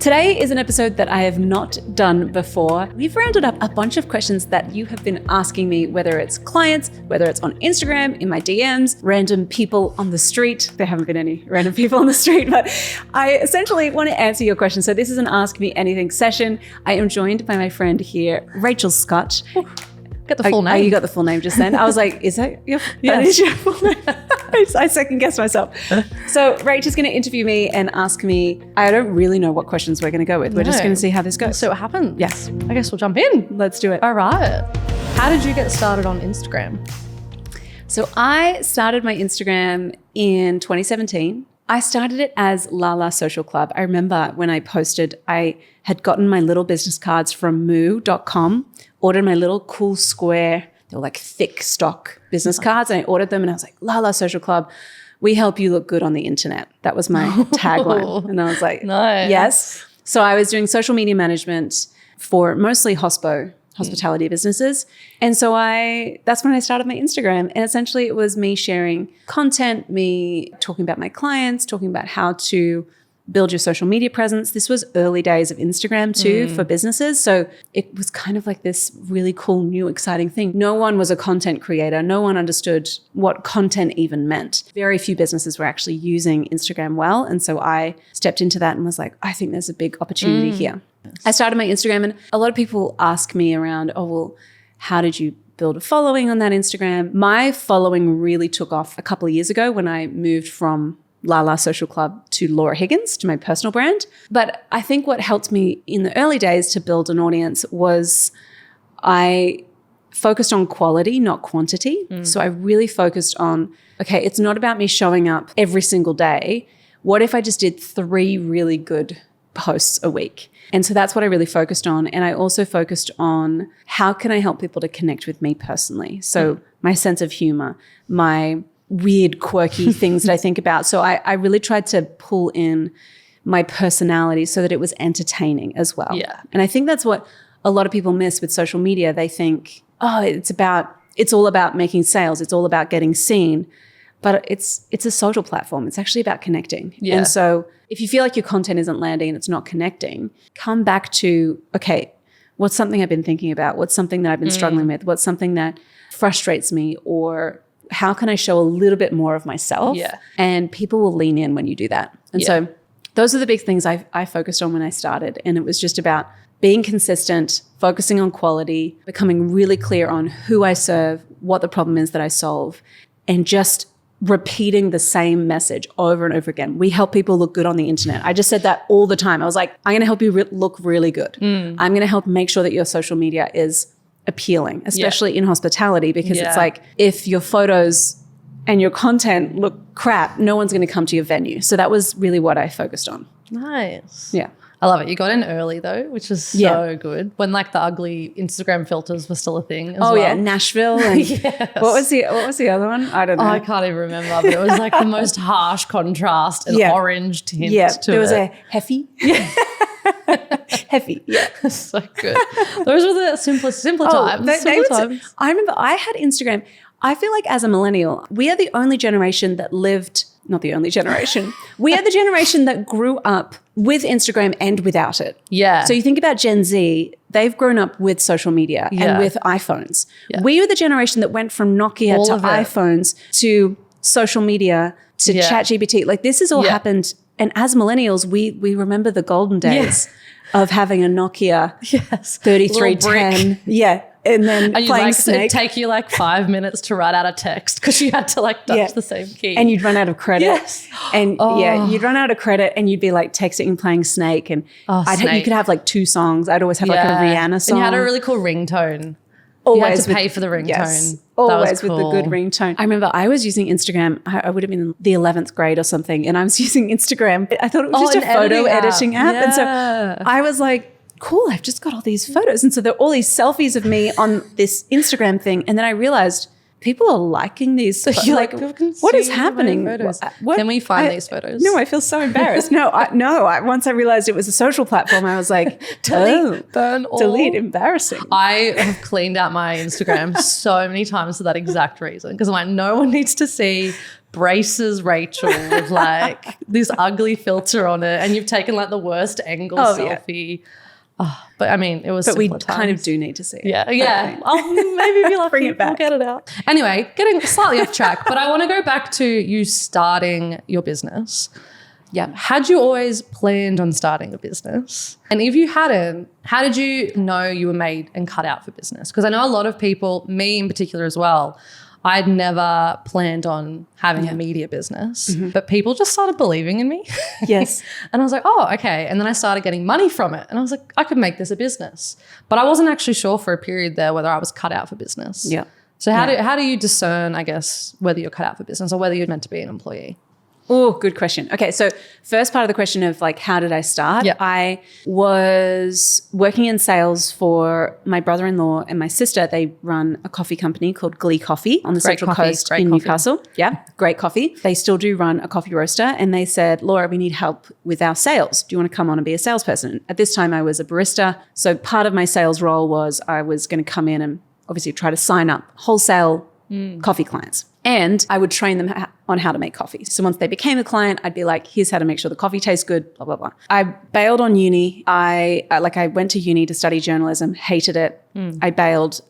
Today is an episode that I have not done before. We've rounded up a bunch of questions that you have been asking me, whether it's clients, whether it's on Instagram, in my DMs, random people on the street. There haven't been any random people on the street, but I essentially want to answer your questions. So this is an Ask Me Anything session. I am joined by my friend here, Rachel Scott. Get the full name. Oh, you got the full name just then. I was like, is that your, that is your full name? I second guessed myself. So Rach is going to interview me and ask me, I don't really know what questions we're going to go with. We're just going to see how this goes. Let's see what happens. Yes. I guess we'll jump in. Let's do it. All right. How did you get started on Instagram? So I started my Instagram in 2017. I started it as Lala Social Club. I remember when I posted, I had gotten my little business cards from moo.com, ordered my little cool square, they were like thick stock business cards, and I ordered them and I was like, Lala Social Club, we help you look good on the internet. That was my tagline. And I was like, nice. Yes. So I was doing social media management for mostly hospitality businesses. And so that's when I started my Instagram. And essentially it was me sharing content, me talking about my clients, talking about how to build your social media presence. This was early days of Instagram too for businesses. So it was kind of like this really cool, new, exciting thing. No one was a content creator. No one understood what content even meant. Very few businesses were actually using Instagram well. And so I stepped into that and was like, I think there's a big opportunity here. I started my Instagram and a lot of people ask me around, oh, well, how did you build a following on that Instagram? My following really took off a couple of years ago when I moved from Lala Social Club to Laura Higgins, to my personal brand. But I think what helped me in the early days to build an audience was I focused on quality, not quantity. So I really focused on, okay, it's not about me showing up every single day. What if I just did 3 really good posts a week? And so that's what I really focused on. And I also focused on how can I help people to connect with me personally? So my sense of humor, my weird, quirky things that I think about. So I really tried to pull in my personality so that it was entertaining as well. Yeah. And I think that's what a lot of people miss with social media. They think, oh, it's all about making sales. It's all about getting seen. But it's a social platform. It's actually about connecting. Yeah. And so if you feel like your content isn't landing and it's not connecting, come back to, okay, what's something I've been thinking about? What's something that I've been struggling with? What's something that frustrates me? Or how can I show a little bit more of myself? Yeah. And people will lean in when you do that. And so those are the big things I focused on when I started. And it was just about being consistent, focusing on quality, becoming really clear on who I serve, what the problem is that I solve, and just repeating the same message over and over again. We help people look good on the internet. I just said that all the time. I was like, I'm going to help you look really good. I'm going to help make sure that your social media is appealing, especially in hospitality, because it's like if your photos and your content look crap, no one's going to come to your venue. So that was really what I focused on. Nice. Yeah. I love it. You got in early though, which was so good. When like the ugly Instagram filters were still a thing as well. Oh yeah, Nashville. And what was the other one? I don't know. I can't even remember, but it was like the most harsh contrast and orange tint to it. There was a Heffy. Heffy. Yeah. So good. Those were the simpler times. Times. I remember I had Instagram. I feel like as a millennial, we are the only generation that lived, not the only generation, we are the generation that grew up with Instagram and without it. Yeah. So you think about Gen Z, they've grown up with social media and with iPhones. Yeah. We were the generation that went from Nokia to iPhones to social media to ChatGPT. Like this has all happened. And as millennials, we remember the golden days of having a Nokia 3310. Yeah. And then playing Snake. It'd take you like 5 minutes to write out a text because you had to like touch the same key. And you'd run out of credit. Yes. And you'd run out of credit and you'd be like texting and playing Snake. And you could have like 2 songs. I'd always have like a Rihanna song. And you had a really cool ringtone. Always you had to pay for the ringtone. Yes, always with the good ringtone. I remember I was using Instagram. I would have been in the 11th grade or something. And I was using Instagram. I thought it was just a photo editing app. Yeah. And so I was like, cool, I've just got all these photos. And so there are all these selfies of me on this Instagram thing. And then I realized people are liking these. So you're like, what is happening? Can we find these photos? No, I feel so embarrassed. Once I realized it was a social platform, I was like, delete, burn all. Delete, embarrassing. I have cleaned out my Instagram so many times for that exact reason, because I'm like, no one needs to see braces Rachel with like this ugly filter on it, and you've taken like the worst angle selfie. Yeah. Oh, but I mean, it was. But we kind of do need to see it. Yeah. I'll maybe be lucky. Bring it back. We'll get it out. Anyway, getting slightly off track, but I want to go back to you starting your business. Yeah. Had you always planned on starting a business? And if you hadn't, how did you know you were made and cut out for business? Because I know a lot of people, me in particular as well, I'd never planned on having a media business, but people just started believing in me. Yes. And I was like, oh, okay. And then I started getting money from it. And I was like, I could make this a business. But I wasn't actually sure for a period there whether I was cut out for business. Yeah. So how do you discern, I guess, whether you're cut out for business or whether you're meant to be an employee? Oh, good question. Okay, so first part of the question of like, how did I start? Yeah. I was working in sales for my brother-in-law and my sister. They run a coffee company called Glee Coffee on the Central Coast in Newcastle. Yeah, great coffee. They still do run a coffee roaster, and they said, Laura, we need help with our sales. Do you want to come on and be a salesperson? At this time, I was a barista. So part of my sales role was I was going to come in and obviously try to sign up wholesale coffee clients. And I would train them on how to make coffee. So once they became a client, I'd be like, here's how to make sure the coffee tastes good, blah, blah, blah. I bailed on uni. I went to uni to study journalism, hated it. I bailed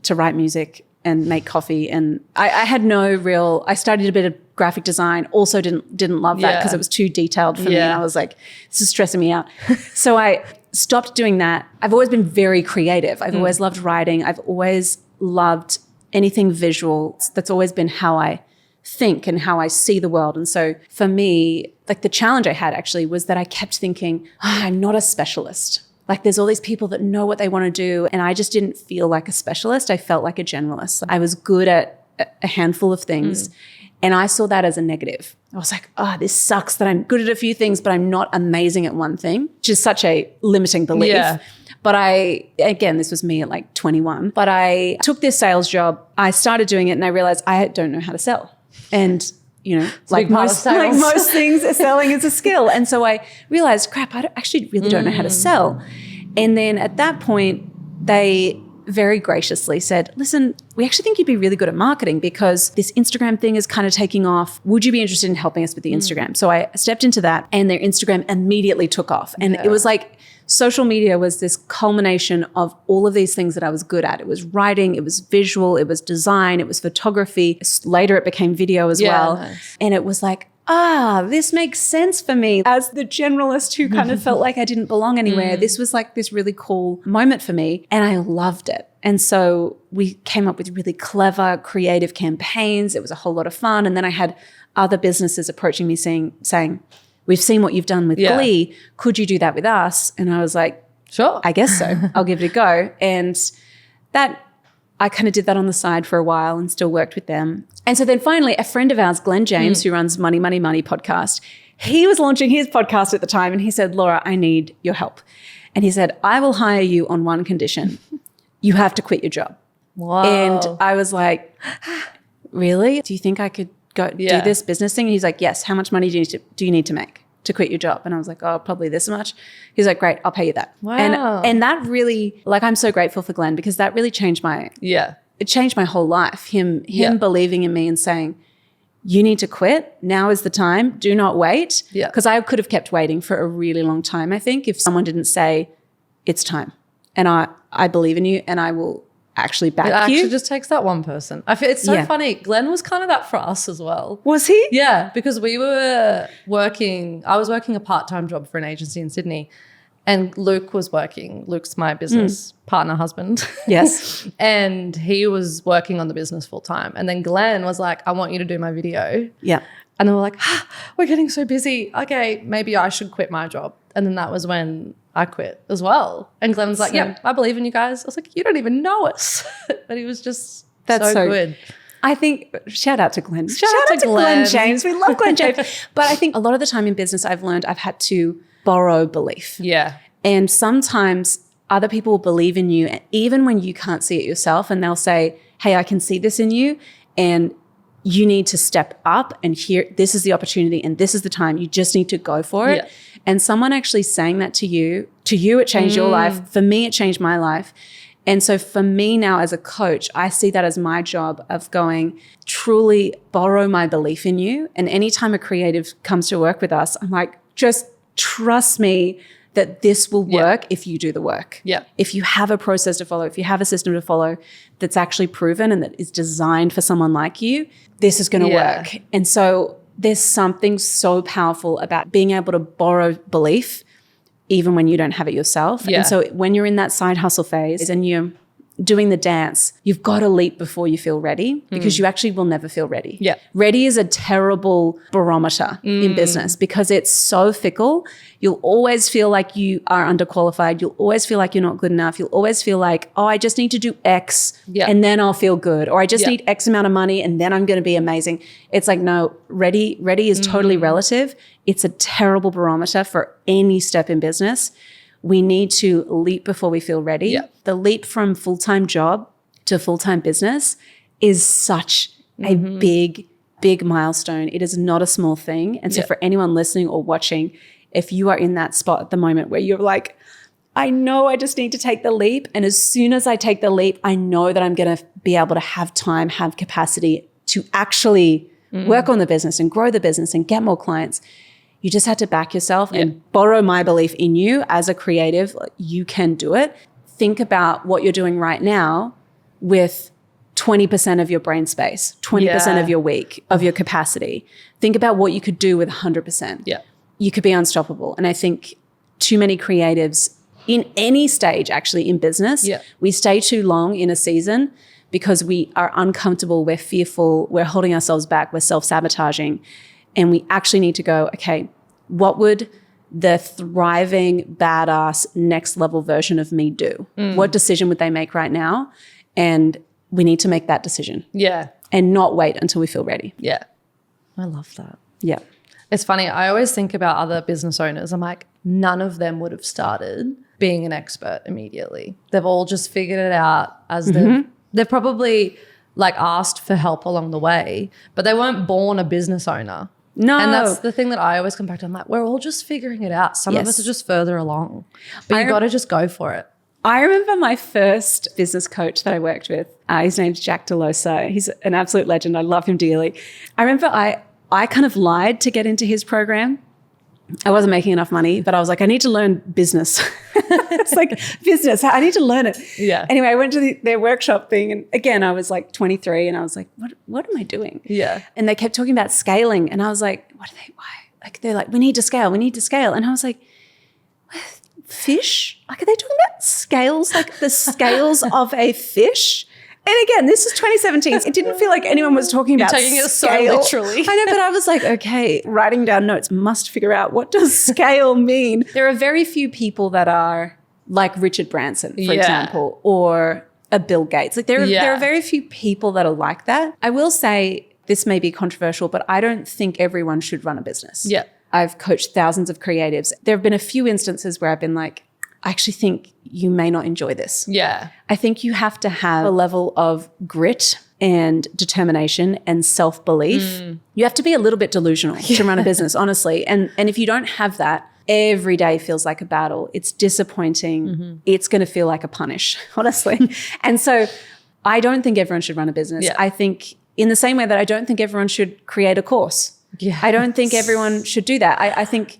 to write music and make coffee. And I had no real, I studied a bit of graphic design, also didn't love that because it was too detailed for me. And I was like, this is stressing me out. So I stopped doing that. I've always been very creative. I've always loved writing. I've always loved anything visual. That's always been how I think and how I see the world. And so for me, like the challenge I had actually was that I kept thinking, I'm not a specialist. Like there's all these people that know what they want to do. And I just didn't feel like a specialist. I felt like a generalist. I was good at a handful of things. And I saw that as a negative. I was like, this sucks that I'm good at a few things, but I'm not amazing at one thing, which is such a limiting belief. Yeah. But again, this was me at like 21, but I took this sales job. I started doing it and I realized I don't know how to sell. And, like most things, selling is a skill. And so I realized, crap, I actually really don't know how to sell. And then at that point, they very graciously said, listen, we actually think you'd be really good at marketing because this Instagram thing is kind of taking off. Would you be interested in helping us with the Instagram? So I stepped into that and their Instagram immediately took off. And it was like, social media was this culmination of all of these things that I was good at. It was writing, it was visual, it was design, it was photography. Later it became video as well. Nice. And it was like, this makes sense for me. As the generalist who kind of felt like I didn't belong anywhere, this was like this really cool moment for me. And I loved it. And so we came up with really clever, creative campaigns. It was a whole lot of fun. And then I had other businesses approaching me saying, we've seen what you've done with Glee. Could you do that with us? And I was like, sure, I guess so. I'll give it a go. And that, I kind of did that on the side for a while and still worked with them. And so then finally, a friend of ours, Glenn James, who runs Money, Money, Money podcast, he was launching his podcast at the time. And he said, Laura, I need your help. And he said, I will hire you on one condition. You have to quit your job. Wow. And I was like, really? Do you think I could go do this business thing? And he's like, yes. How much money do you need to make to quit your job? And I was like, probably this much. He's like, great, I'll pay you that. Wow. And that really, like, I'm so grateful for Glenn because that really changed it changed my whole life. Him believing in me and saying, you need to quit. Now is the time. Do not wait. Yeah. Because I could have kept waiting for a really long time, I think, if someone didn't say, it's time. And I believe in you and I will actually back you. It actually just takes that one person. I feel it's so funny. Glenn was kind of that for us as well. Was he? Yeah, because I was working a part-time job for an agency in Sydney and Luke's my business partner husband. Yes. And he was working on the business full-time. And then Glenn was like, I want you to do my video. Yeah. And they were like, we're getting so busy. Okay, maybe I should quit my job. And then that was when I quit as well. And Glenn was like, I believe in you guys. I was like, you don't even know us. But he was just so good. I think, shout out to Glenn. Shout out to Glenn James. We love Glenn James. But I think a lot of the time in business I've learned I've had to borrow belief. Yeah. And sometimes other people will believe in you even when you can't see it yourself. And they'll say, hey, I can see this in you and you need to step up, and here, this is the opportunity and this is the time. You just need to go for it. And someone actually saying that to you, it changed your life. For me, it changed my life. And so for me now as a coach, I see that as my job of going, truly borrow my belief in you. And anytime a creative comes to work with us, I'm like, just trust me that this will work if you do the work. If you have a process to follow, if you have a system to follow that's actually proven and that is designed for someone like you, this is going to work. And so there's something so powerful about being able to borrow belief even when you don't have it yourself. And so when you're in that side hustle phase and you're doing the dance, you've got to leap before you feel ready, because you actually will never feel ready. Ready is a terrible barometer in business because it's so fickle. You'll always feel like you are underqualified. You'll always feel like you're not good enough. You'll always feel like, oh, I just need to do X and then I'll feel good. Or I just need X amount of money and then I'm going to be amazing. It's like, no, ready is totally relative. It's a terrible barometer for any step in business. We need to leap before we feel ready. The leap from full-time job to full-time business is such a big milestone. It is not a small thing. And so for anyone listening or watching, if you are in that spot at the moment where you're like, I know I just need to take the leap. And as soon as I take the leap, I know that I'm going to be able to have time, have capacity to actually work on the business and grow the business and get more clients. You just had to back yourself and borrow my belief in you as a creative. You can do it. Think about what you're doing right now with 20% of your brain space, 20% of your week, of your capacity. Think about what you could do with 100%. You could be unstoppable. And I think too many creatives in any stage, actually in business, we stay too long in a season because we are uncomfortable, we're fearful, we're holding ourselves back, we're self-sabotaging. And we actually need to go, okay, what would the thriving, badass, next level version of me do? What decision would they make right now? And we need to make that decision. And not wait until we feel ready. I love that. It's funny. I always think about other business owners. I'm like, none of them would have started being an expert immediately. They've all just figured it out as they've probably like asked for help along the way, but they weren't born a business owner. No. And that's the thing that I always come back to. I'm like, we're all just figuring it out. Some of us are just further along, but you got to just go for it. I remember my first business coach that I worked with. His name's Jack Delosa. He's an absolute legend. I love him dearly. I remember I kind of lied to get into his program. I wasn't making enough money, but I was like, I need to learn business. It's like business. I need to learn it. Anyway, I went to their workshop thing. And again, I was like 23 and I was like, what am I doing? And they kept talking about scaling. And I was like, why? Like, they're like, we need to scale. And I was like, fish? Like, are they talking about scales? Like the scales of a fish? And again, this is 2017. It didn't feel like anyone was talking about taking it so scale. literally. I know, but I was like, okay, writing down notes, must figure out what does scale mean. There are very few people that are like Richard Branson, for example, or a Bill Gates. Like there are very few people that are like that. I will say this may be controversial, but I don't think everyone should run a business. I've coached thousands of creatives. There have been a few instances where I've been like, I actually think you may not enjoy this. I think you have to have a level of grit and determination and self-belief. You have to be a little bit delusional to run a business, honestly. And if you don't have that, every day feels like a battle. It's disappointing. It's going to feel like a punish, honestly. And so I don't think everyone should run a business. I think in the same way that I don't think everyone should create a course. I don't think everyone should do that. I think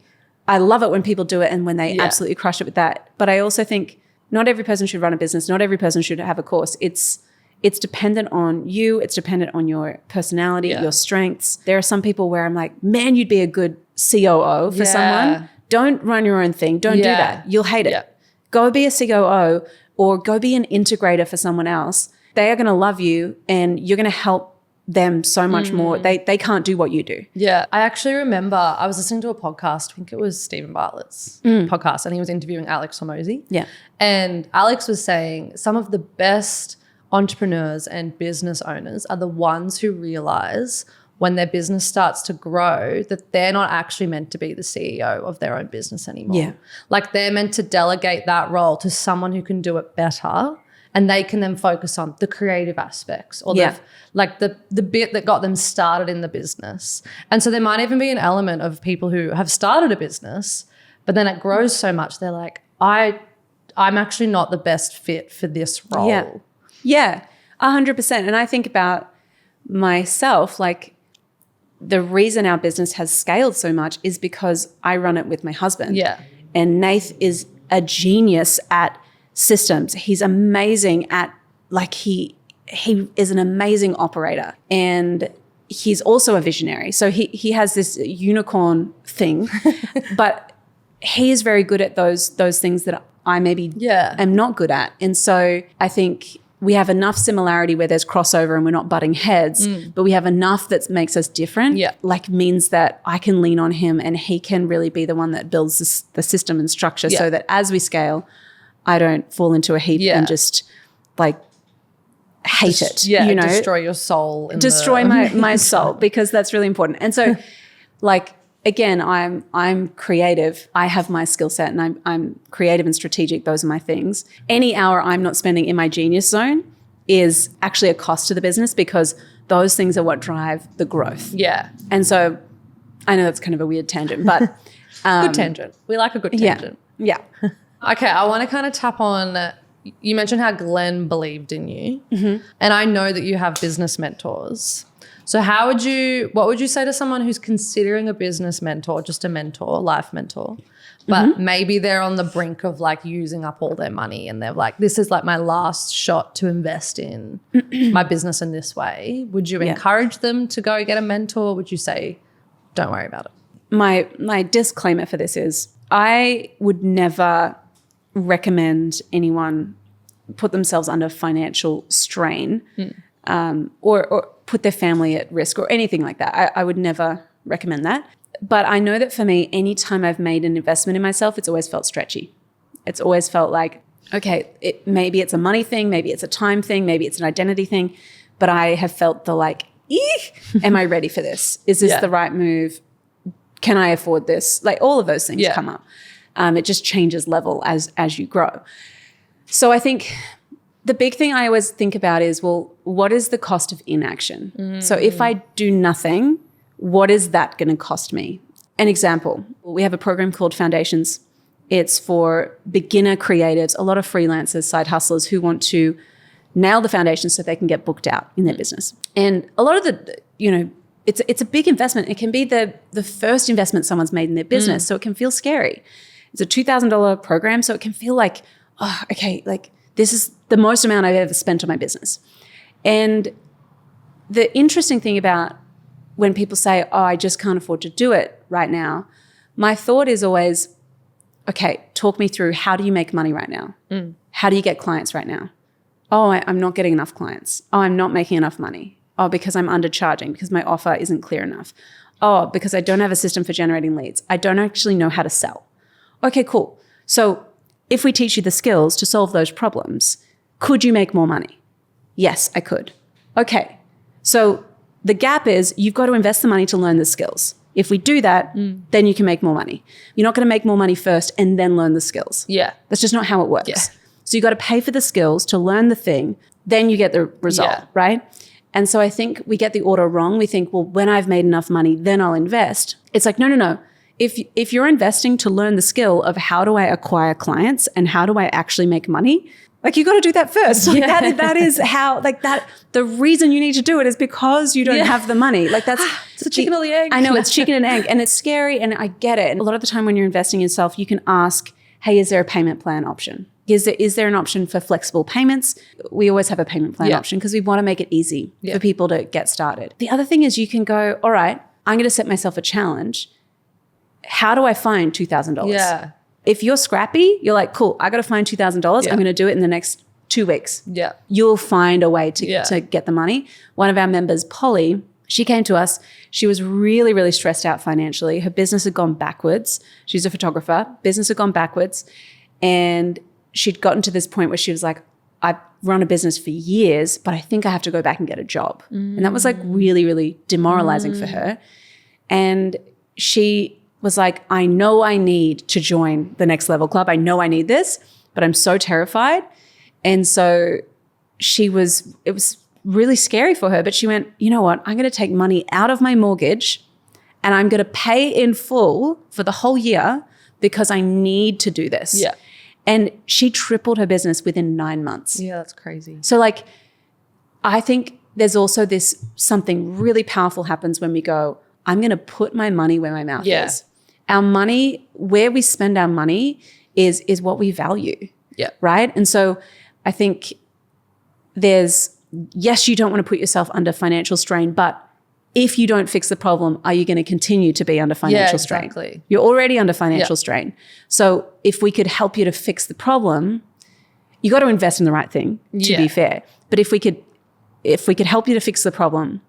I love it when people do it and when they absolutely crush it with that. But I also think not every person should run a business. Not every person should have a course. It's dependent on you. It's dependent on your personality, your strengths. There are some people where I'm like, man, you'd be a good COO for someone. Don't run your own thing. Don't do that. You'll hate it. Go be a COO or go be an integrator for someone else. They are going to love you and you're going to help them so much more. They can't do what you do. I actually remember I was listening to a podcast, I think it was Stephen Bartlett's podcast, and he was interviewing Alex Hormozy. And Alex was saying some of the best entrepreneurs and business owners are the ones who realize when their business starts to grow that they're not actually meant to be the CEO of their own business anymore. Like they're meant to delegate that role to someone who can do it better and they can then focus on the creative aspects or the bit that got them started in the business. And so there might even be an element of people who have started a business, but then it grows so much, they're like, I'm actually not the best fit for this role. Yeah, 100%. And I think about myself, like the reason our business has scaled so much is because I run it with my husband. Yeah. And Nath is a genius at systems. He's amazing at, like, he is an amazing operator, and he's also a visionary. So he has this unicorn thing, but he is very good at those things that I maybe am not good at. And so I think we have enough similarity where there's crossover and we're not butting heads, but we have enough that makes us different, like means that I can lean on him and he can really be the one that builds the system and structure so that as we scale, I don't fall into a heap and just like hate it. Yeah, you know? destroy your soul. Destroy my soul, because that's really important. And so like, again, I'm creative. I have my skill set and I'm creative and strategic. Those are my things. Any hour I'm not spending in my genius zone is actually a cost to the business, because those things are what drive the growth. Yeah. And so I know that's kind of a weird tangent, but good tangent. We like a good tangent. Yeah. Okay, I want to kind of tap on, you mentioned how Glenn believed in you. Mm-hmm. And I know that you have business mentors. So what would you say to someone who's considering a business mentor, just a mentor, life mentor, but maybe they're on the brink of like using up all their money and they're like, this is like my last shot to invest in my business in this way. Would you encourage them to go get a mentor? Would you say, don't worry about it? My disclaimer for this is I would never recommend anyone put themselves under financial strain or put their family at risk or anything like that. I would never recommend that. But I know that for me, anytime I've made an investment in myself, it's always felt stretchy. It's always felt like, okay, maybe it's a money thing, maybe it's a time thing, maybe it's an identity thing, but I have felt the like, am I ready for this? Is this the right move? Can I afford this? Like all of those things come up. It just changes level as you grow. So I think the big thing I always think about is, well, what is the cost of inaction? So if I do nothing, what is that going to cost me? An example, we have a program called Foundations. It's for beginner creatives, a lot of freelancers, side hustlers who want to nail the foundation so they can get booked out in their business. And a lot of the, it's a big investment. It can be the first investment someone's made in their business, so it can feel scary. It's a $2,000 program, so it can feel like, oh, okay, like this is the most amount I've ever spent on my business. And the interesting thing about when people say, oh, I just can't afford to do it right now, my thought is always, okay, talk me through, how do you make money right now? How do you get clients right now? Oh, I'm not getting enough clients. Oh, I'm not making enough money. Oh, because I'm undercharging, because my offer isn't clear enough. Oh, because I don't have a system for generating leads. I don't actually know how to sell. Okay, cool. So if we teach you the skills to solve those problems, could you make more money? Yes, I could. Okay, so the gap is you've got to invest the money to learn the skills. If we do that, then you can make more money. You're not going to make more money first and then learn the skills. Yeah. That's just not how it works. Yeah. So you got to pay for the skills to learn the thing, then you get the result, right? And so I think we get the order wrong. We think, well, when I've made enough money, then I'll invest. It's like, no. If you're investing to learn the skill of how do I acquire clients and how do I actually make money, like you got to do that first. Like that is how, like that, the reason you need to do it is because you don't have the money. Like that's it's the chicken or the egg. I know, it's chicken and egg, and it's scary, and I get it. And a lot of the time when you're investing in yourself, you can ask, hey, is there a payment plan option? Is there an option for flexible payments? We always have a payment plan option because we want to make it easy for people to get started. The other thing is you can go, all right, I'm going to set myself a challenge. How do I find $2,000? Yeah. If you're scrappy, you're like, cool, I got to find $2,000. I'm going to do it in the next 2 weeks. Yeah. You'll find a way to get the money. One of our members, Polly, she came to us. She was really, really stressed out financially. Her business had gone backwards. She's a photographer. Business had gone backwards. And she'd gotten to this point where she was like, I've run a business for years, but I think I have to go back and get a job. And that was like really, really demoralizing for her. And she was like, I know I need to join the Next Level Club. I know I need this, but I'm so terrified. And so it was really scary for her, but she went, you know what? I'm going to take money out of my mortgage and I'm going to pay in full for the whole year because I need to do this. Yeah. And she tripled her business within 9 months. Yeah, that's crazy. So like, I think there's also something really powerful happens when we go, I'm going to put my money where my mouth is. Our money, where we spend our money is what we value. Yeah. Right. And so I think yes, you don't want to put yourself under financial strain, but if you don't fix the problem, are you going to continue to be under financial strain? Exactly. You're already under financial strain. So if we could help you to fix the problem, you got to invest in the right thing, to be fair. But if we could help you to fix the problem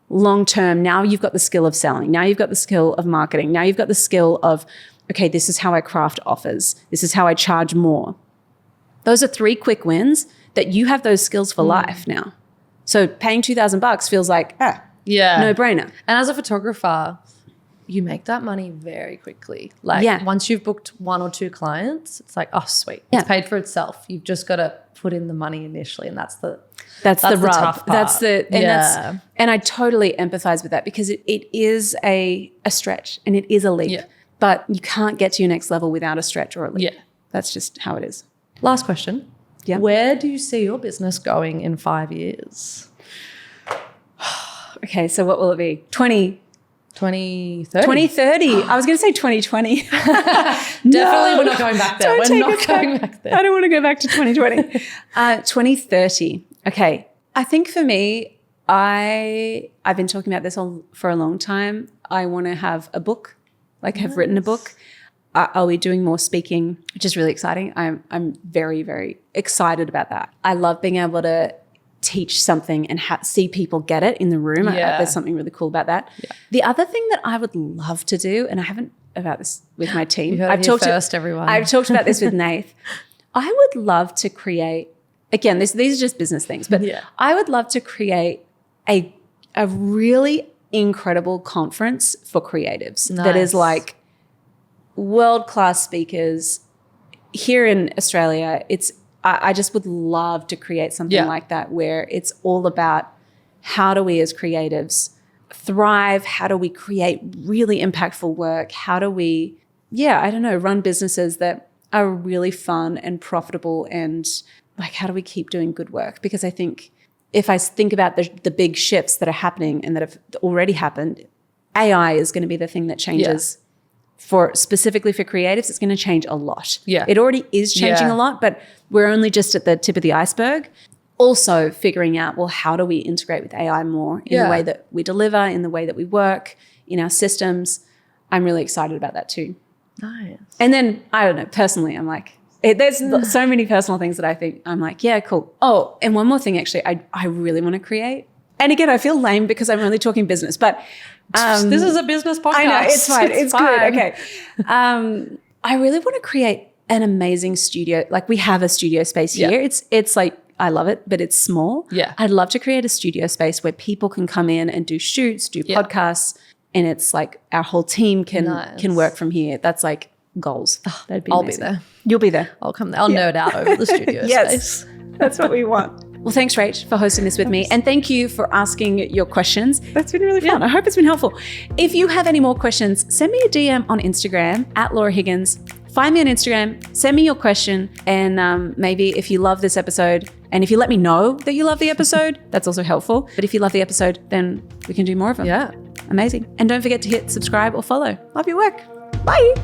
long term, now you've got the skill of selling. Now you've got the skill of marketing. Now you've got the skill of, okay, this is how I craft offers. This is how I charge more. Those are 3 quick wins that you have those skills for life now. So paying $2,000 feels like, no brainer. And as a photographer, you make that money very quickly. Like once you've booked 1 or 2 clients, it's like, oh, sweet. It's paid for itself. You've just got to put in the money initially. And that's the rub. Tough part. And I totally empathize with that because it is a stretch and it is a leap. Yeah. But you can't get to your next level without a stretch or a leap. Yeah. That's just how it is. Last question. Yeah. Where do you see your business going in 5 years? Okay, so what will it be? 2030. 2030. I was going to say 2020. Definitely we're not going back there. We're not going back there. I don't want to go back to 2020. 2030. Okay. I think for me, I've been talking about this for a long time. I want to have a book, have written a book. I'll be doing more speaking, which is really exciting. I'm very, very excited about that. I love being able to teach something and see people get it in the room. There's something really cool about that. Yeah. The other thing that I would love to do, and I haven't about this with my team. I've talked about this with Nath. I would love to create, again, these are just business things, but I would love to create a really incredible conference for creatives that is like world-class speakers here in Australia. I just would love to create something like that where it's all about how do we as creatives thrive? How do we create really impactful work? How do we, run businesses that are really fun and profitable, and how do we keep doing good work? Because I think if I think about the big shifts that are happening and that have already happened, AI is going to be the thing that changes specifically for creatives. It's going to change a lot. Yeah. It already is changing a lot, but we're only just at the tip of the iceberg. Also figuring out, well, how do we integrate with AI more in the way that we deliver, in the way that we work, in our systems. I'm really excited about that too. Nice. And then, I don't know, personally, I'm like, there's so many personal things that I think I'm like, yeah, cool. Oh, and one more thing, actually, I really want to create. And again, I feel lame because I'm only talking business, but this is a business podcast. I know, it's fine. It's fine. Good. Okay. I really want to create an amazing studio. Like, we have a studio space here. It's like, I love it, but it's small. Yeah. I'd love to create a studio space where people can come in and do shoots, do podcasts, and it's like our whole team can work from here. That's like goals. That'd be amazing. I'll be there. You'll be there. I'll come there. I'll nerd out over the studio space. That's what we want. Well, thanks, Rach, for hosting this with me. And thank you for asking your questions. That's been really fun. I hope it's been helpful. If you have any more questions, send me a DM on Instagram @LauraHiggins. Find me on Instagram, send me your question, and maybe if you love this episode, and if you let me know that you love the episode, that's also helpful. But if you love the episode, then we can do more of them. Yeah. Amazing. And don't forget to hit subscribe or follow. Love your work. Bye.